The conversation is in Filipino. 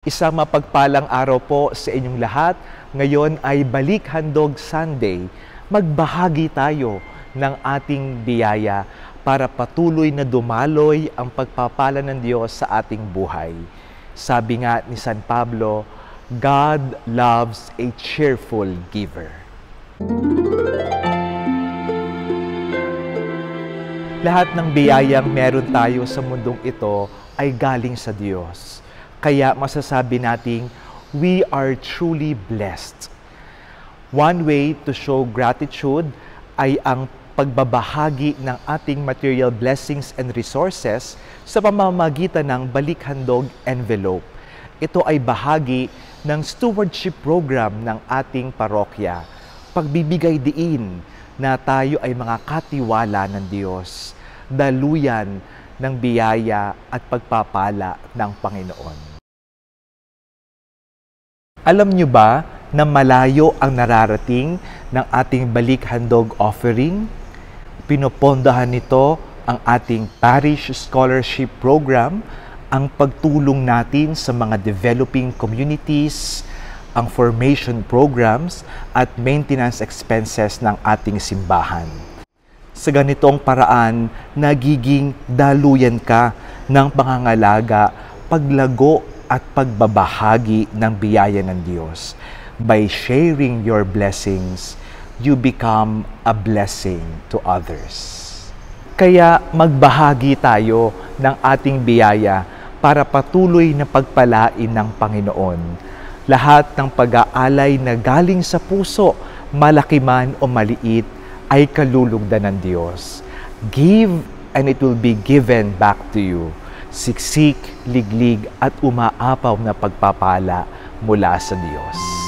Isang mapagpalang araw po sa inyong lahat. Ngayon ay Balik Handog Sunday. Magbahagi tayo ng ating biyaya para patuloy na dumaloy ang pagpapala ng Diyos sa ating buhay. Sabi nga ni San Pablo, God loves a cheerful giver. Lahat ng biyayang meron tayo sa mundong ito ay galing sa Diyos. Kaya masasabi nating, we are truly blessed. One way to show gratitude ay ang pagbabahagi ng ating material blessings and resources sa pamamagitan ng Balik Handog envelope. Ito ay bahagi ng stewardship program ng ating parokya. Pagbibigay diin na tayo ay mga katiwala ng Diyos, daluyan ng biyaya at pagpapala ng Panginoon. Alam nyo ba na malayo ang nararating ng ating Balik Handog offering? Pinopondahan nito ang ating Parish Scholarship Program, ang pagtulong natin sa mga developing communities, ang formation programs at maintenance expenses ng ating simbahan. Sa ganitong paraan, nagiging daluyan ka ng pangangalaga, paglago at pagbabahagi ng biyaya ng Diyos. By sharing your blessings, you become a blessing to others. Kaya magbahagi tayo ng ating biyaya para patuloy na pagpalain ng Panginoon. Lahat ng pag-aalay na galing sa puso, malaki man o maliit, ay kalulugdan ng Diyos. Give and it will be given back to you. Siksik, liglig at umaapaw na pagpapala mula sa Diyos.